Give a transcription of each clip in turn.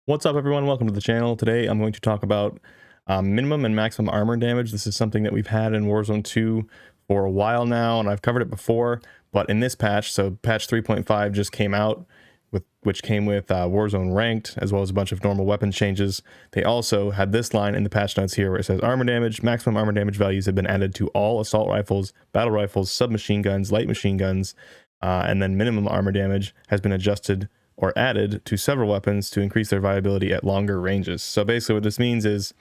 What's up, everyone? Welcome to the channel. Today I'm going to talk about minimum and maximum armor damage. This is something that we've had in Warzone 2 for a while now, and I've covered it before, but in this patch, so patch 3.5 just came out, which came with Warzone Ranked, as well as a bunch of normal weapon changes. They also had this line in the patch notes here where it says armor damage, maximum armor damage values have been added to all assault rifles, battle rifles, submachine guns, light machine guns, and then minimum armor damage has been adjusted or added to several weapons to increase their viability at longer ranges. So basically what this means is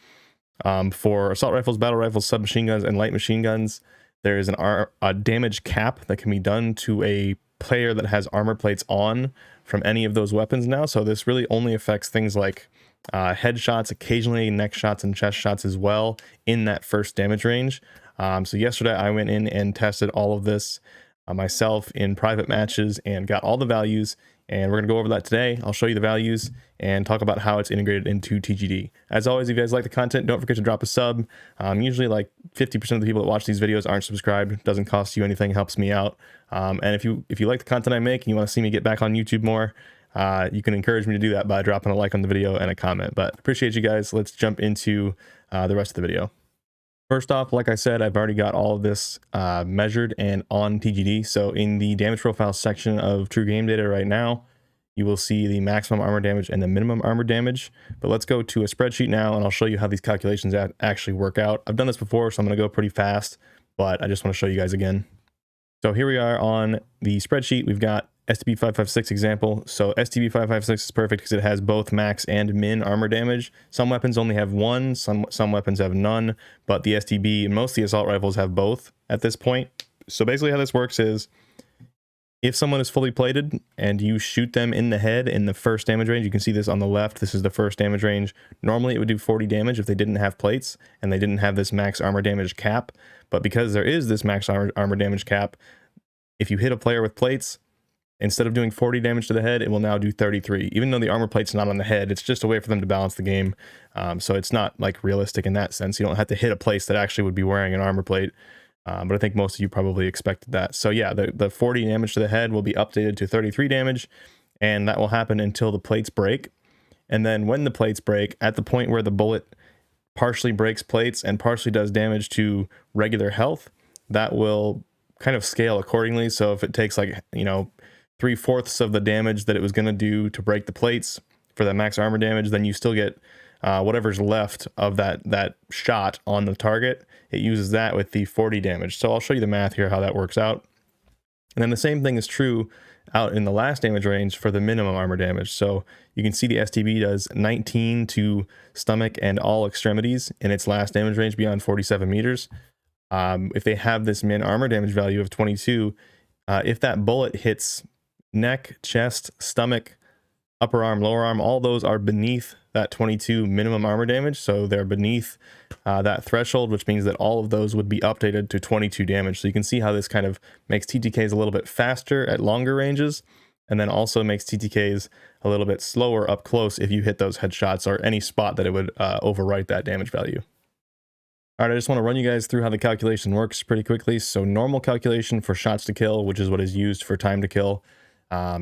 for assault rifles, battle rifles, submachine guns, and light machine guns, there is a damage cap that can be done to a player that has armor plates on from any of those weapons now. So this really only affects things like headshots, occasionally neck shots and chest shots as well in that first damage range. So yesterday I went in and tested all of this myself in private matches and got all the values, and we're going to go over that today. I'll show you the values and talk about how it's integrated into TGD. As always, if you guys like the content, don't forget to drop a sub. Usually like 50% of the people that watch these videos aren't subscribed. It doesn't cost you anything, helps me out. And if you like the content I make and you want to see me get back on YouTube more, you can encourage me to do that by dropping a like on the video and a comment. But appreciate you guys. Let's jump into the rest of the video. First off, like I said, I've already got all of this measured and on TGD. So in the damage profile section of True Game Data right now, you will see the maximum armor damage and the minimum armor damage. But let's go to a spreadsheet now, and I'll show you how these calculations actually work out. I've done this before, so I'm going to go pretty fast, but I just want to show you guys again. So here we are on the spreadsheet. We've got STB556 example. So STB556 is perfect because it has both max and min armor damage. Some weapons only have one, some weapons have none, but the STB and most of the assault rifles have both at this point. So basically how this works is if someone is fully plated and you shoot them in the head in the first damage range, you can see this on the left, this is the first damage range. Normally it would do 40 damage if they didn't have plates and they didn't have this max armor damage cap, but because there is this max armor damage cap, if you hit a player with plates, instead of doing 40 damage to the head, it will now do 33. Even though the armor plate's not on the head, it's just a way for them to balance the game. So it's not like realistic in that sense. You don't have to hit a place that actually would be wearing an armor plate. But I think most of you probably expected that. So yeah, the 40 damage to the head will be updated to 33 damage, and that will happen until the plates break. And then when the plates break, at the point where the bullet partially breaks plates and partially does damage to regular health, that will kind of scale accordingly. So if it takes like, 3/4 of the damage that it was going to do to break the plates for that max armor damage, then you still get whatever's left of that shot on the target. It uses that with the 40 damage. So I'll show you the math here, how that works out. And then the same thing is true out in the last damage range for the minimum armor damage. So you can see the STB does 19 to stomach and all extremities in its last damage range beyond 47 meters. If they have this min armor damage value of 22, if that bullet hits neck, chest, stomach, upper arm, lower arm, all those are beneath that 22 minimum armor damage. So they're beneath that threshold, which means that all of those would be updated to 22 damage. So you can see how this kind of makes TTKs a little bit faster at longer ranges, and then also makes TTKs a little bit slower up close if you hit those headshots or any spot that it would overwrite that damage value. All right, I just want to run you guys through how the calculation works pretty quickly. So normal calculation for shots to kill, which is what is used for time to kill.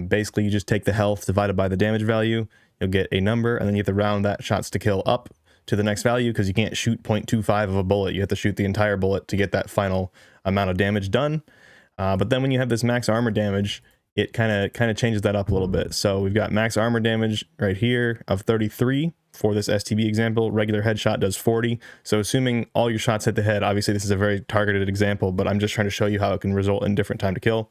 Basically, you just take the health divided by the damage value, you'll get a number, and then you have to round that shots to kill up to the next value because you can't shoot 0.25 of a bullet. You have to shoot the entire bullet to get that final amount of damage done. But then when you have this max armor damage, it kind of changes that up a little bit. So we've got max armor damage right here of 33 for this STB example. Regular headshot does 40. So assuming all your shots hit the head, obviously this is a very targeted example, but I'm just trying to show you how it can result in different time to kill.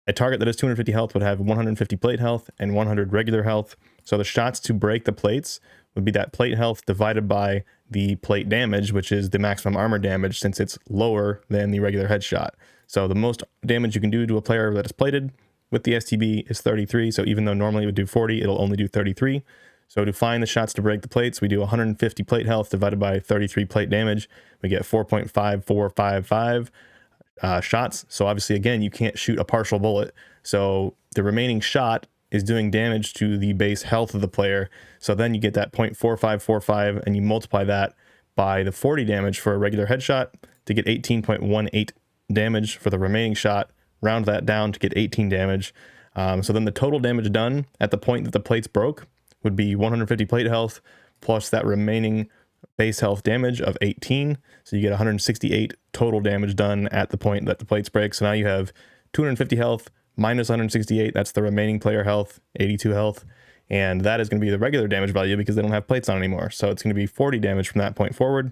A target that has 250 health would have 150 plate health and 100 regular health. So the shots to break the plates would be that plate health divided by the plate damage, which is the maximum armor damage since it's lower than the regular headshot. So the most damage you can do to a player that is plated with the STB is 33. So even though normally it would do 40, it'll only do 33. So to find the shots to break the plates, we do 150 plate health divided by 33 plate damage. We get 4.5455. Shots. So obviously, again, you can't shoot a partial bullet. So the remaining shot is doing damage to the base health of the player. So then you get that 0.4545 and you multiply that by the 40 damage for a regular headshot to get 18.18 damage for the remaining shot. Round that down to get 18 damage. So then the total damage done at the point that the plates broke would be 150 plate health plus that remaining base health damage of 18. So you get 168 total damage done at the point that the plates break. So now you have 250 health minus 168. That's the remaining player health, 82 health. And that is going to be the regular damage value because they don't have plates on anymore. So it's going to be 40 damage from that point forward.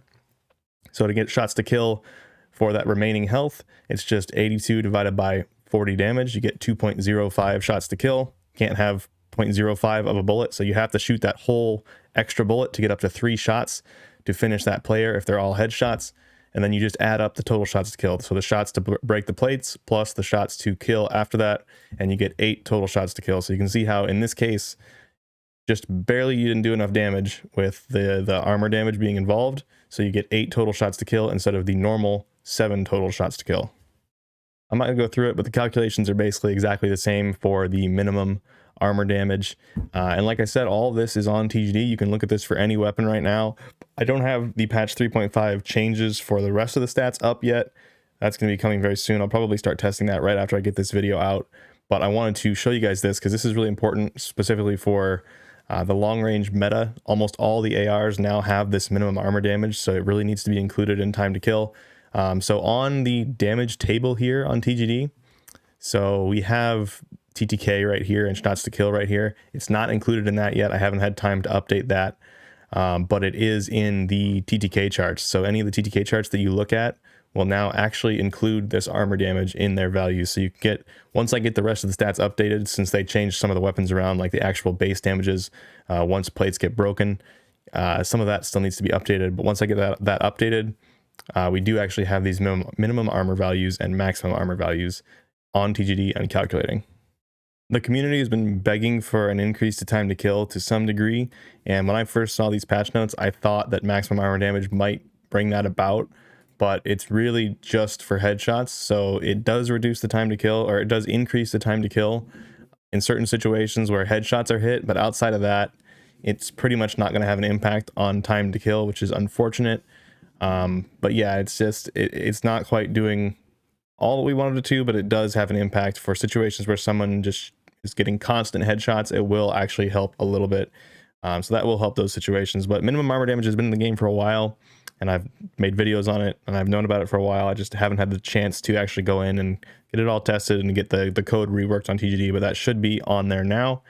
So to get shots to kill for that remaining health, it's just 82 divided by 40 damage. You get 2.05 shots to kill. Can't have 0.05 of a bullet. So you have to shoot that whole extra bullet to get up to 3 shots to finish that player if they're all headshots. And then you just add up the total shots to kill. So the shots to break the plates plus the shots to kill after that, and you get 8 total shots to kill. So you can see how in this case, just barely you didn't do enough damage with the armor damage being involved. So you get 8 total shots to kill instead of the normal 7 total shots to kill. I'm not gonna go through it, but the calculations are basically exactly the same for the minimum armor damage. And like I said, all of this is on TGD. You can look at this for any weapon right now. I don't have the patch 3.5 changes for the rest of the stats up yet. That's going to be coming very soon. I'll probably start testing that right after I get this video out. But I wanted to show you guys this because this is really important, specifically for the long range meta. Almost all the ARs now have this minimum armor damage, so it really needs to be included in time to kill. So on the damage table here on TGD, so we have TTK right here and shots to kill right here. It's not included in that yet. I haven't had time to update that, but it is in the TTK charts. So any of the TTK charts that you look at will now actually include this armor damage in their values. So you get, once I get the rest of the stats updated, since they changed some of the weapons around, like the actual base damages, once plates get broken, some of that still needs to be updated. But once I get that updated, we do actually have these minimum armor values and maximum armor values on TGD and calculating. The community has been begging for an increase to time to kill to some degree, and when I first saw these patch notes, I thought that maximum armor damage might bring that about, but it's really just for headshots. So it does reduce the time to kill, or it does increase the time to kill in certain situations where headshots are hit, but outside of that, it's pretty much not going to have an impact on time to kill, which is unfortunate. But yeah, it's just, it's not quite doing all that we wanted it to, but it does have an impact for situations where someone just is getting constant headshots. It will actually help a little bit. So that will help those situations. But minimum armor damage has been in the game for a while, and I've made videos on it, and I've known about it for a while. I just haven't had the chance to actually go in and get it all tested and get the code reworked on TGD, but that should be on there now.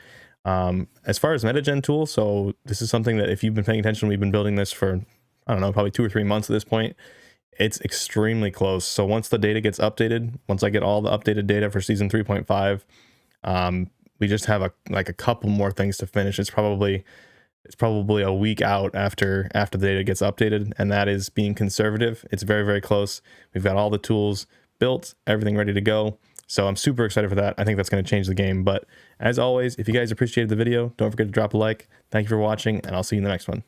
As far as metagen tools, so this is something that if you've been paying attention, we've been building this for, I don't know, probably 2 or 3 months at this point. It's extremely close. So once the data gets updated, once I get all the updated data for season 3.5, we just have a couple more things to finish. It's probably a week out after the data gets updated, and that is being conservative. It's very, very close. We've got all the tools built, everything ready to go. So I'm super excited for that. I think that's going to change the game. But as always, if you guys appreciated the video, don't forget to drop a like. Thank you for watching, and I'll see you in the next one.